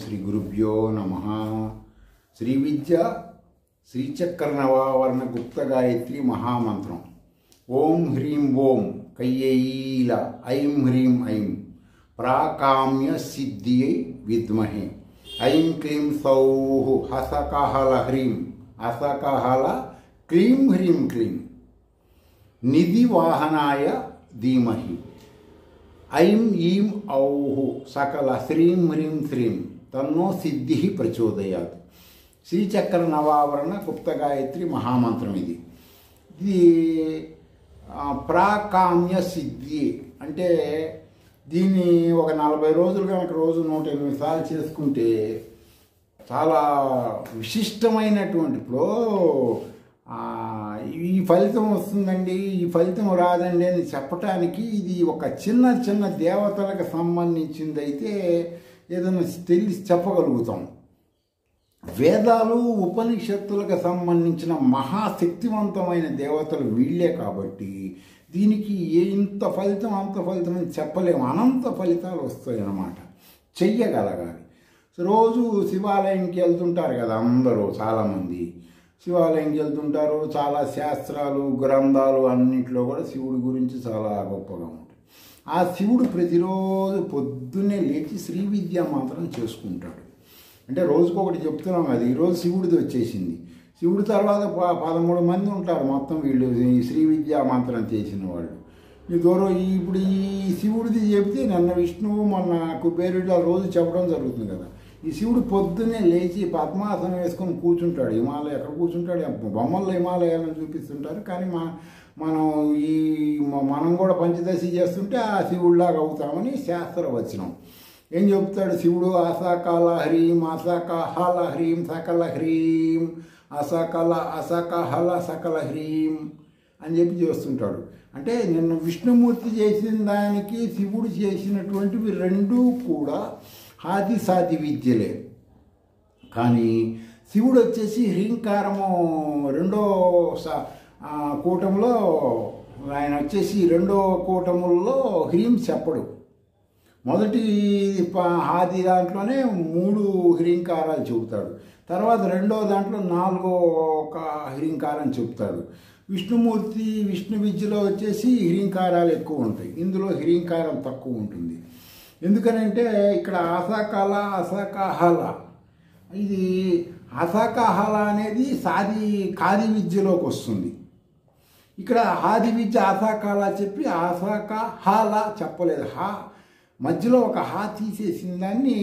శ్రీ గురుభ్యో నమః. శ్రీ విద్య శ్రీచక్ర నవావరణ గుప్త గాయత్రి మహామంత్రం. ఓం హ్రీం ఓం కయ్యైల ఐం హ్రీం ఐం ప్రాకామ్య సిద్ధియై విద్మహే ఐం క్లీం సౌః హసకహల హ్రీం అసకహల క్లీం హ్రీం క్లీం నిధి వాహనాయ ధీమహి ఐం ఈం ఔః సకల శ్రీం హ్రీం శ్రీం తన్నో సిద్ధి ప్రచోదయాత్. శ్రీచక్ర నవావరణ గుప్త గాయత్రి మహామంత్రం. ఇది ప్రాకామ్య సిద్ధి అంటే దీన్ని ఒక 40 రోజులు కనుక రోజు 108 సార్లు చేసుకుంటే చాలా విశిష్టమైనటువంటి, ఇప్పుడు ఈ ఫలితం వస్తుందండి, ఈ ఫలితం రాదండి అని చెప్పటానికి ఇది ఒక చిన్న దేవతలకు సంబంధించింది అయితే ఏదైనా తెలిసి చెప్పగలుగుతాం. వేదాలు ఉపనిషత్తులకు సంబంధించిన మహాశక్తివంతమైన దేవతలు వీళ్ళే కాబట్టి దీనికి ఇంత ఫలితం అంత ఫలితం అని చెప్పలేము. అనంత ఫలితాలు వస్తాయి అన్నమాట, చెయ్యగలగాలి. రోజు శివాలయంకి వెళ్తుంటారు కదా అందరూ, చాలామంది శివాలయంకి వెళ్తుంటారు. చాలా శాస్త్రాలు గ్రంథాలు అన్నింటిలో కూడా శివుడి గురించి చాలా గొప్పగా ఉంటుంది. ఆ శివుడు ప్రతిరోజు పొద్దున్నే లేచి శ్రీ విద్యా మంత్రం చేసుకుంటాడు. అంటే రోజుకొకటి చెప్తున్నాం కదా, ఈరోజు శివుడిది వచ్చేసింది. శివుడి తర్వాత 13 మంది ఉంటారు మొత్తం వీళ్ళు ఈ శ్రీ విద్యా మంత్రం చేసిన వాళ్ళు. ఇప్పుడు ఈ శివుడిది చెబితే నిన్న విష్ణువు మొన్న కుబేరుడు రోజు చెప్పడం జరుగుతుంది కదా. ఈ శివుడు పొద్దున్నే లేచి పద్మాసనం వేసుకొని కూర్చుంటాడు. హిమాలయ ఎక్కడ కూర్చుంటాడు, బొమ్మల్లో హిమాలయాలను చూపిస్తుంటారు. కానీ మనం కూడా పంచదశి చేస్తుంటే ఆ శివుడిలాగా అవుతామని శాస్త్రవచనం. ఏం చెప్తాడు శివుడు? అసకల హ్రీం అసకహల హ్రీం సకల హ్రీం అసకహల సకల హ్రీం అని చెప్పి చేస్తుంటాడు. అంటే నిన్న విష్ణుమూర్తి చేసిన దానికి శివుడు చేసినటువంటివి రెండూ కూడా ఆది సాది విద్యలే. కానీ శివుడు వచ్చేసి హ్రీంకారము రెండో కూటంలో, ఆయన వచ్చేసి రెండో కూటముల్లో హ్రీం చెప్పడు. మొదటి ఆది దాంట్లోనే 3 హ్రీంకారాలు చెబుతాడు. తర్వాత రెండో దాంట్లో 4వ హ్రీంకారం చెబుతాడు. విష్ణుమూర్తి విష్ణు విద్యలో వచ్చేసి హ్రీంకారాలు ఎక్కువ ఉంటాయి, ఇందులో హ్రీంకారం తక్కువ ఉంటుంది. ఎందుకనంటే ఇక్కడ అసకహల, ఇది అసకహల అనేది కాది విద్యలోకి వస్తుంది. ఇక్కడ ఆది విద్య అసకహల చెప్పి అసకహల చెప్పలేదు. మధ్యలో ఒక హా తీసేసిన దాన్ని